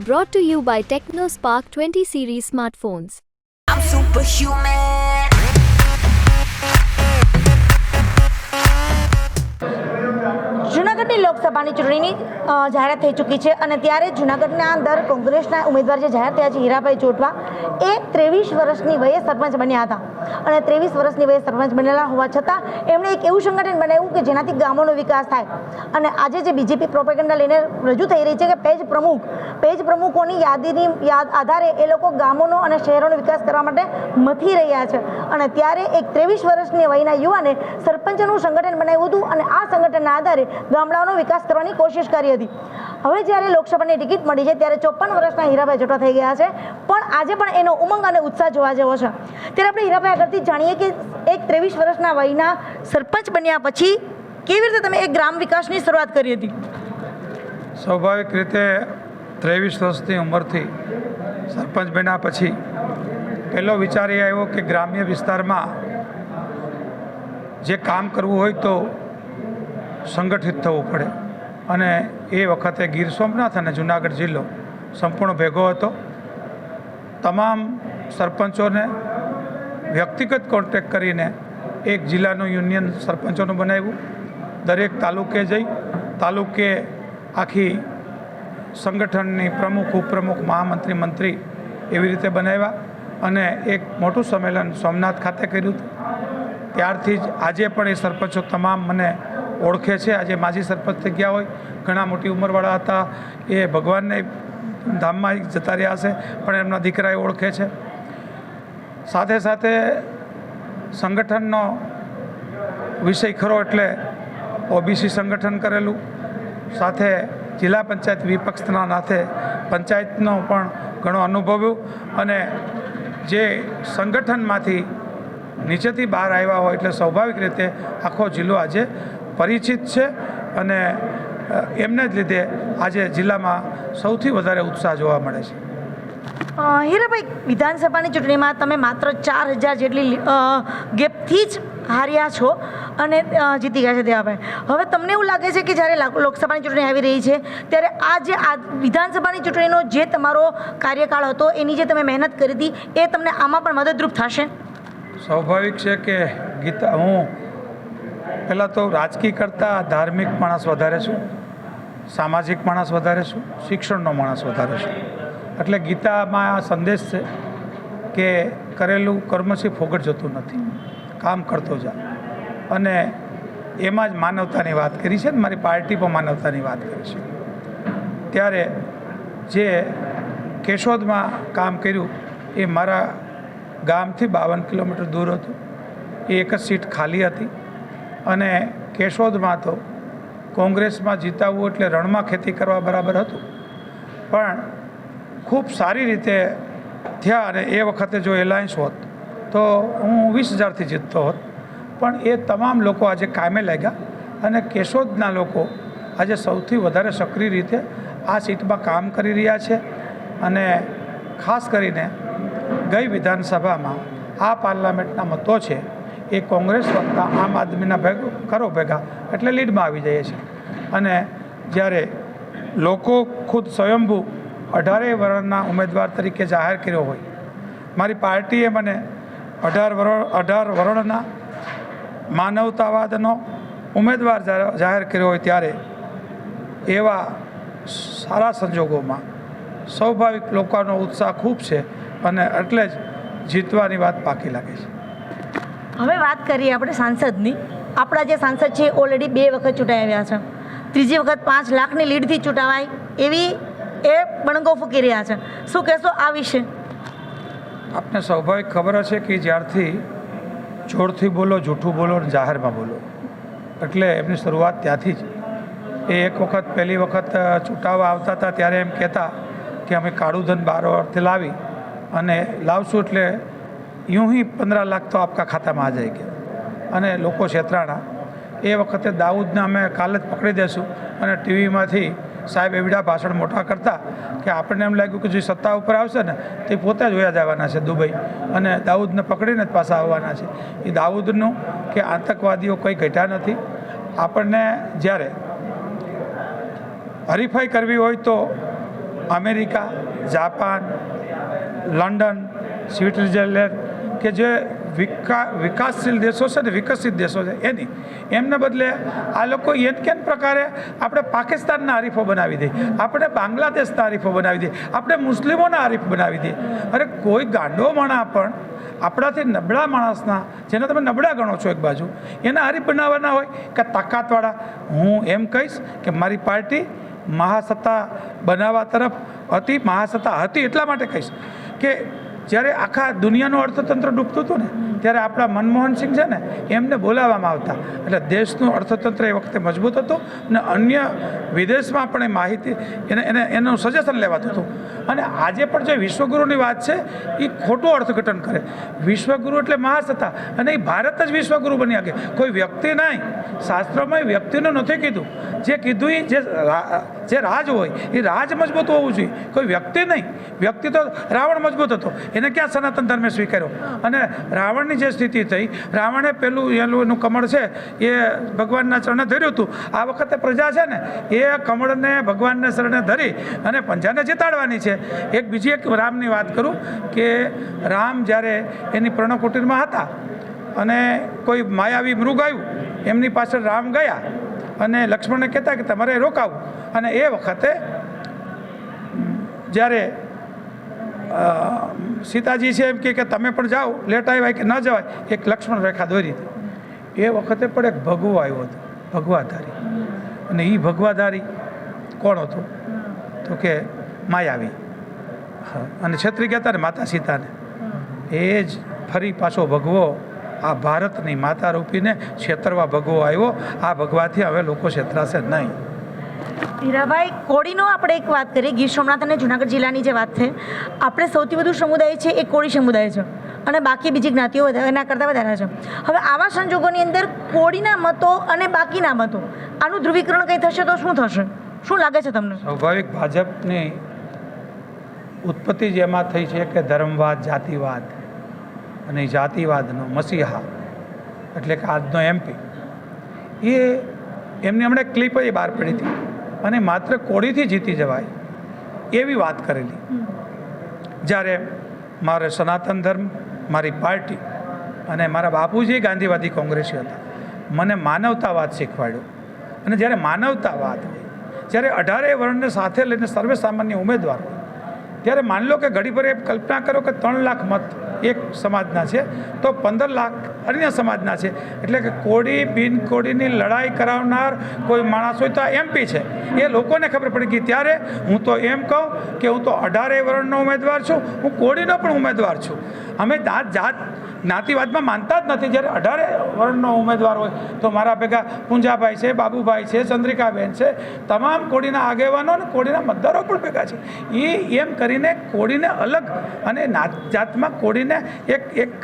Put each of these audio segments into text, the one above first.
Brought to you by TechnoSpark 20 series smartphones. I'm superhuman. જૂનાગઢની લોકસભાની ચૂંટણીની જાહેરાત થઈ ચૂકી છે અને ત્યારે જૂનાગઢના અંદર કોંગ્રેસના ઉમેદવાર જે જાહેર થયા છે હીરાભાઈ ચોટવા એ 23 વર્ષની વયે સરપંચ બન્યા હતા અને 23 વર્ષની વયે સરપંચ બનેલા હોવા છતાં એમણે એક એવું સંગઠન બનાવ્યું કે જેનાથી ગામોનો વિકાસ થાય અને આજે જે બીજેપી પ્રોપેગેન્ડા લઈને રજૂ થઈ રહી છે કે પેજ પ્રમુખોની યાદીની આધારે એ લોકો ગામોનો અને શહેરોનો વિકાસ કરવા માટે મથી રહ્યા છે અને ત્યારે એક 23 વર્ષની વયના યુવાને સરપંચનું સંગઠન બનાવ્યું હતું અને આ સંગઠનના આધારે ગામડાઓનો વિકાસ કરવાની કોશિશ કરી હતી. હવે જ્યારે લોકસભાની ટિકિટ મળી છે ત્યારે 54 વર્ષના હીરાભાઈ ચોટવા થઈ ગયા છે પણ આજે પણ એનો ઉમંગ અને ઉત્સાહ જોવા જેવો છે. ત્યારે આપણે હીરાભાઈ આગળથી જાણીએ કે એક 23 વર્ષના વયના સરપંચ બન્યા પછી કેવી રીતે તમે એક ગ્રામ વિકાસની શરૂઆત કરી હતી? સ્વાભાવિક રીતે 23 વર્ષની ઉંમરથી સરપંચ બન્યા પછી પહેલો વિચાર એ આવ્યો કે ગ્રામ્ય વિસ્તારમાં જે કામ કરવું હોય તો સંગઠિત થવું પડે અને એ વખતે ગીર સોમનાથ અને જુનાગઢ જિલ્લો સંપૂર્ણ ભેગો હતો. તમામ સરપંચોને વ્યક્તિગત કોન્ટેક્ટ કરીને એક જિલ્લાનું યુનિયન સરપંચોનું બનાવ્યું. દરેક તાલુકે આખી સંગઠનની પ્રમુખ ઉપપ્રમુખ મહામંત્રી મંત્રી એવી રીતે બનાવ્યા અને એક મોટું સંમેલન સોમનાથ ખાતે કર્યું હતું. ત્યારથી જ આજે પણ એ સરપંચો તમામ મને ઓળખે છે. આજે માજી સરપંચ થઈ ગયા હોય, ઘણા મોટી ઉંમરવાળા હતા, એ ભગવાનને ધામમાં જતા રહ્યા હશે પણ એમના દીકરાએ ઓળખે છે. સાથે સાથે સંગઠનનો વિષય ખરો એટલે ઓબીસી સંગઠન કરેલું, સાથે જિલ્લા પંચાયત વિપક્ષના નાથે પંચાયતનો પણ ઘણો અનુભવ્યું અને જે સંગઠનમાંથી નીચેથી બહાર આવ્યા હોય એટલે સ્વાભાવિક રીતે આખો જિલ્લો આજે પરિચિત છે અને એમને જ લીધે આજે જિલ્લામાં સૌથી વધારે ઉત્સાહ જોવા મળે છે. હીરાભાઈ, વિધાનસભાની ચૂંટણીમાં તમે માત્ર 4000 જેટલી ગેપથી જ હાર્યા છો અને જીતી ગયા છે દેવાભાઈ. હવે તમને એવું લાગે છે કે જ્યારે લોકસભાની ચૂંટણી આવી રહી છે ત્યારે આ વિધાનસભાની ચૂંટણીનો જે તમારો કાર્યકાળ હતો એની જે તમે મહેનત કરી હતી એ તમને આમાં પણ મદદરૂપ થશે? સ્વાભાવિક છે કે ગીતા, હું પહેલાં તો રાજકીય કરતાં ધાર્મિક માણસ વધારે છું, સામાજિક માણસ વધારે છું, શિક્ષણનો માણસ વધારે છું. એટલે ગીતામાં આ સંદેશ છે કે કરેલું કર્મથી ફોગટ જતું નથી, કામ કરતો જા. અને એમાં જ માનવતાની વાત કરી છે ને મારી પાર્ટી પણ માનવતાની વાત કરી છે. ત્યારે જે કેશોદમાં કામ કર્યું એ મારા ગામથી 52 કિલોમીટર દૂર હતું. એ એક જ સીટ ખાલી હતી અને કેશોદમાં તો કોંગ્રેસમાં જીતાવવું એટલે રણમાં ખેતી કરવા બરાબર હતું પણ ખૂબ સારી રીતે થયા અને એ વખતે જો એલાયન્સ હોત તો હું 20,000થી જીતતો હોત. પણ એ તમામ લોકો આજે કામે લાગ્યા અને કેશોદના લોકો આજે સૌથી વધારે સક્રિય રીતે આ સીટમાં કામ કરી રહ્યા છે અને ખાસ કરીને ગઈ વિધાનસભામાં આ પાર્લામેન્ટના મતો છે એ કોંગ્રેસ વત્તા આમ આદમીના ભેગા એટલે લીડમાં આવી જાય છે. અને જ્યારે લોકો ખુદ સ્વયંભૂ 18 વર્ષના ઉમેદવાર તરીકે જાહેર કર્યો હોય, મારી પાર્ટીએ મને 18 વર્ષના માનવતાવાદનો ઉમેદવાર જાહેર કર્યો હોય ત્યારે એવા સારા સંજોગોમાં સ્વાભાવિક લોકોનો ઉત્સાહ ખૂબ છે અને એટલે જ જીતવાની વાત પાકી લાગે છે. હવે વાત કરીએ આપણે સાંસદની. આપણા જે સાંસદ છે ઓલરેડી 2 વખત ચૂંટાઈ આવ્યા છે, ત્રીજી વખત 5 લાખની લીડથી ચૂંટાવાય એવી એ બણગો ફૂંકી રહ્યા છે. શું કહેશો આ વિશે? આપને સ્વાભાવિક ખબર હશે કે જ્યારથી જોરથી બોલો, જૂઠું બોલો અને જાહેરમાં બોલો એટલે એમની શરૂઆત ત્યાંથી જ. એ એક વખત પહેલી વખત ચૂંટાવા આવતા હતા ત્યારે એમ કહેતા કે અમે કાળું ધન બહારથી લાવી અને લાવશું એટલે यूं ही 15 लाख तो आपका ખાતામાં આ જાય અને લોકો છેતરાણા. એ વખતે દાઉદને અમે કાલે જ પકડી દેશું અને ટીવીમાંથી સાહેબ એવડા ભાષણ મોટા કરતા કે આપણને એમ લાગ્યું કે જે સત્તા ઉપર આવશે ને તે પોતે જ વયા જવાના છે દુબઈ અને દાઉદને પકડીને જ પાછા આવવાના છે. એ દાઉદનું કે આતંકવાદીઓ કંઈ ઘટ્યા નથી. આપણને જ્યારે હરીફાઈ કરવી હોય તો અમેરિકા, જાપાન, લંડન, સ્વિટ્ઝરલેન્ડ કે જે વિકાસશીલ દેશો છે ને, વિકસિત દેશો છે એની, એમને બદલે આ લોકો કેમ પ્રકારે આપણે પાકિસ્તાનના હરીફો બનાવી દઈએ, આપણે બાંગ્લાદેશના હરીફો બનાવી દઈએ, આપણે મુસ્લિમોના હરીફ બનાવી દઈએ. અરે કોઈ ગાંડો માણસ પણ આપણાથી નબળા માણસના, જેને તમે નબળા ગણો છો એક બાજુ, એના હરીફ બનાવવાના હોય કે તાકાતવાળા? હું એમ કહીશ કે મારી પાર્ટી મહાસત્તા બનાવવા તરફ હતી, મહાસત્તા હતી એટલા માટે કહીશ કે જ્યારે આખા દુનિયાનું અર્થતંત્ર ડૂબતું હતું ને, ત્યારે આપણા મનમોહનસિંહ છે ને, એમને બોલાવવામાં આવતા. એટલે દેશનું અર્થતંત્ર એ વખતે મજબૂત હતું અને અન્ય વિદેશમાં પણ એ માહિતી એનું સજેશન લેવાતું હતું. અને આજે પણ જે વિશ્વગુરુની વાત છે એ ખોટું અર્થઘટન કરે. વિશ્વગુરુ એટલે મહાસત્તા, અને એ ભારત જ વિશ્વગુરુ બની શકે, કોઈ વ્યક્તિ નહીં. શાસ્ત્રોમાં એ વ્યક્તિનું નથી કીધું, જે કીધું એ જે રાજ હોય એ રાજ મજબૂત હોવું જોઈએ, કોઈ વ્યક્તિ નહીં. વ્યક્તિ તો રાવણ મજબૂત હતો, એને ક્યાં સનાતન ધર્મે સ્વીકાર્યો? અને રાવણની જે સ્થિતિ થઈ, રાવણે પેલું એનું કમળ છે એ ભગવાનના ચરણે ધર્યું હતું. આ વખતે પ્રજા છે ને એ કમળને ભગવાનના ચરણે ધરી અને પંજાને જીતાડવાની છે. બીજી એક રામની વાત કરું કે રામ જ્યારે એની પર્ણકુટીરમાં હતા અને કોઈ માયાવી મૃગ આવ્યું, એમની પાછળ રામ ગયા અને લક્ષ્મણને કહેતા કે તમારે રોકાવું. અને એ વખતે જ્યારે સીતાજી છે એમ કે તમે પણ જાઓ, લેટ આવ્યા કે ન જવાય, એક લક્ષ્મણ રેખા દોરી હતી. એ વખતે પણ એક ભગવો આવ્યો હતો, ભગવાધારી. અને એ ભગવાધારી કોણ હતું? તો કે માયાવી. અને છેતરી ગયા હતા ને માતા સીતાને. એ જ ફરી પાછો ભગવો આ ભારતની માતા રૂપીને છેતરવા ભગવો આવ્યો. આ ભગવાથી હવે લોકો છેતરાશે નહીં. હીરાભાઈ, કોળીનો આપણે એક વાત કરીએ. ગીર સોમનાથ અને જુનાગઢ જિલ્લાની જે વાત છે, આપણે સૌથી વધુ સમુદાય છે એ કોળી સમુદાય છે, અને બાકી બીજી જ્ઞાતિઓ એના કરતાં વધારે છે. હવે આવા સંજોગોની અંદર કોળીના મતો અને બાકીના મતો, આનું ધ્રુવીકરણ કંઈ થશે તો શું થશે? શું લાગે છે તમને? સ્વાભાવિક ભાજપની ઉત્પત્તિ જ એમાં થઈ છે કે ધર્મવાદ, જાતિવાદ, અને એ જાતિવાદનો મસીહા એટલે કે આજનો MP એ એમની હમણાં ક્લિપ જ બહાર પડી હતી અને માત્ર કોળીથી જીતી જવાય એવી વાત કરેલી. જ્યારે મારે સનાતન ધર્મ, મારી પાર્ટી અને મારા બાપુજી ગાંધીવાદી કોંગ્રેસી હતા, મને માનવતાવાદ શીખવાડ્યો. અને જ્યારે માનવતાવાદ હોય, જ્યારે 18 વર્ણને સાથે લઈને સર્વે સામાન્ય ઉમેદવાર હોય, ત્યારે માની લો કે ઘડી પર એ કલ્પના કરો કે 3 લાખ મત એક સમાજના છે તો 15 લાખ અન્ય સમાજના છે. એટલે કે કોળી બિન કોળીની લડાઈ કરાવનાર કોઈ માણસ હોય તો આ MP છે. એ લોકોને ખબર પડી ગઈ. ત્યારે હું તો એમ કહું કે હું તો 18 વર્ણનો ઉમેદવાર છું, હું કોળીનો પણ ઉમેદવાર છું. અમે જાત જ્ઞાતિવાદમાં માનતા જ નથી. જ્યારે 18 વર્ણનો ઉમેદવાર હોય તો મારા ભેગા પુંજાભાઈ છે, બાબુભાઈ છે, ચંદ્રિકાબેન છે, તમામ કોળીના આગેવાનો અને કોળીના મતદારો પણ ભેગા છે. એ એમ કરીને કોળીને અલગ અને જાતમાં કોળીને એક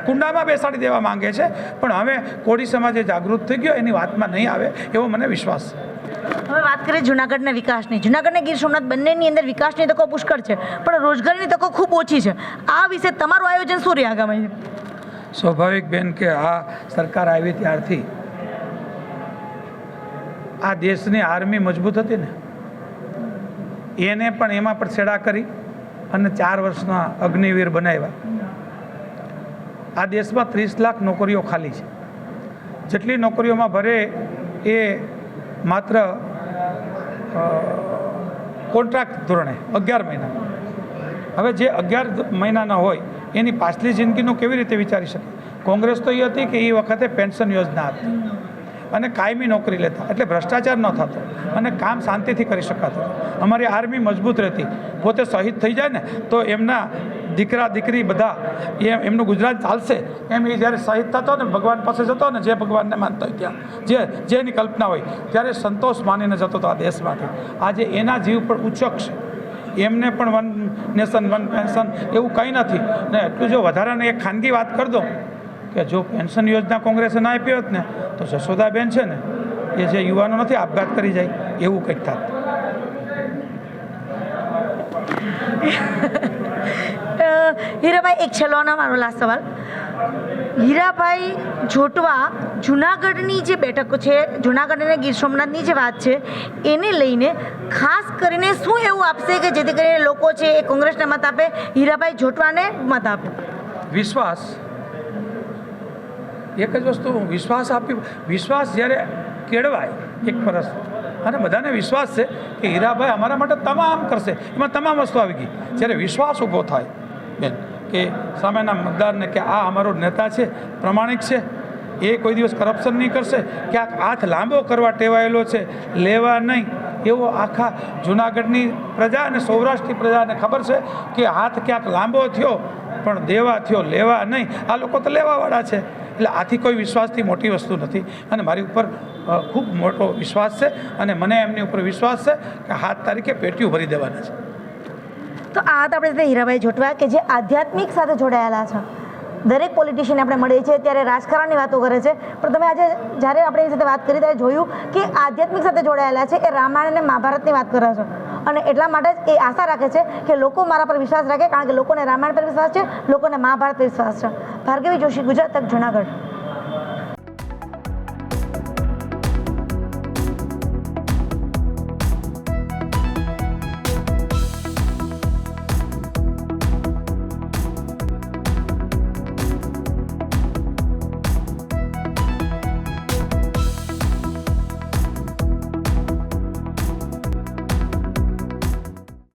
કુંડામાં બેસાડી દેવા માંગે છે. પણ હવે કોળી સમાજે જાગૃત થઈ ગયો, એની વાતમાં નહીં આવે એવો મને વિશ્વાસ છે. હવે વાત કરીએ જુનાગઢના વિકાસની. જુનાગઢ અને ગીર સોમનાથ બંનેની અંદર વિકાસની તકો પુષ્કળ છે, પણ રોજગારીની તકો ખૂબ ઓછી છે. આ વિશે તમારું આયોજન શું રહે આગામી? સ્વાભાવિક બેન કે આ સરકાર આવી ત્યારથી આ દેશની આર્મી મજબૂત હતી ને, એને પણ એમાં પણ છેડા કરી અને 4 વર્ષના અગ્નિવીર બનાવ્યા. આ દેશમાં 30 લાખ નોકરીઓ ખાલી છે. જેટલી નોકરીઓમાં ભરે એ માત્ર કોન્ટ્રાક્ટ ધોરણે 11 મહિના. હવે જે 11 મહિનાના હોય એની પાછલી જિંદગીનું કેવી રીતે વિચારી શકે? કોંગ્રેસ તો એ હતી કે એ વખતે પેન્શન યોજના હતી અને કાયમી નોકરી લેતા, એટલે ભ્રષ્ટાચાર ન થતો અને કામ શાંતિથી કરી શકાતું. અમારી આર્મી મજબૂત રહેતી. પોતે શહીદ થઈ જાય ને તો એમના દીકરા દીકરી બધા એમનું ગુજરાત ચાલશે એમ એ જ્યારે શહીદ થતો ને, ભગવાન પાસે જતો ને, જે ભગવાનને માનતો હોય ત્યાં, જેની કલ્પના હોય, ત્યારે સંતોષ માનીને જતો હતો આ દેશમાંથી. આજે એના જીવ પર ઉચક છે. એમને પણ 1 નેશન 1 પેન્શન એવું કંઈ નથી ને. એટલું જો વધારાને એક ખાનગી વાત કરી દો કે જો પેન્શન યોજના કોંગ્રેસે ના આપી હોત ને તો જશોદાબેન છે ને, એ જે યુવાનો નથી આપઘાત કરી જાય એવું કંઈક થાત. હીરાભાઈ, એક છેલ્લોના મારો લાસ્ટ સવાલ. હીરાભાઈ જોટવા, જુનાગઢની જે બેઠકો છે, જુનાગઢ અને ગીર સોમનાથની જે વાત છે, એને લઈને ખાસ કરીને શું એવું આપશે કે જેથી કરીને લોકો છે એ કોંગ્રેસને મત આપે, હીરાભાઈ જોટવાને મત આપે? વિશ્વાસ, એક જ વસ્તુ, વિશ્વાસ જ્યારે કેળવાય એક પરસ અને બધાને વિશ્વાસ છે કે હીરાભાઈ અમારા માટે તમામ કરશે, એમાં તમામ વસ્તુ આવી ગઈ. જ્યારે વિશ્વાસ ઊભો થાય બેન કે સામેના મતદારને કે આ અમારો નેતા છે, પ્રમાણિક છે, એ કોઈ દિવસ કરપ્શન નહીં કરશે, ક્યાંક હાથ લાંબો કરવા ટેવાયેલો છે, લેવા નહીં, એવો આખા જૂનાગઢની પ્રજા અને સૌરાષ્ટ્રની પ્રજાને ખબર છે કે હાથ ક્યાંક લાંબો થયો પણ દેવા થયો, લેવા નહીં. આ લોકો તો લેવાવાળા છે. એટલે આથી કોઈ વિશ્વાસથી મોટી વસ્તુ નથી અને મારી ઉપર ખૂબ મોટો વિશ્વાસ છે અને મને એમની ઉપર વિશ્વાસ છે કે 7 તારીખે પેટીઓ ભરી દેવાના છે. તો આ હતા આપણે હીરાભાઈ જોટવા કે જે આધ્યાત્મિક સાથે જોડાયેલા છે. દરેક પોલિટિશિયન આપણે મળીએ છીએ ત્યારે રાજકારણની વાતો કરે છે, પણ તમે આજે જ્યારે આપણે એની સાથે વાત કરી ત્યારે જોયું કે આધ્યાત્મિક સાથે જોડાયેલા છે, એ રામાયણ અને મહાભારતની વાત કરે છે અને એટલા માટે જ એ આશા રાખે છે કે લોકો મારા પર વિશ્વાસ રાખે, કારણ કે લોકોને રામાયણ પર વિશ્વાસ છે, લોકોને મહાભારત પર વિશ્વાસ છે. ભાર્ગવી જોશી, ગુજરાત તક, જૂનાગઢ.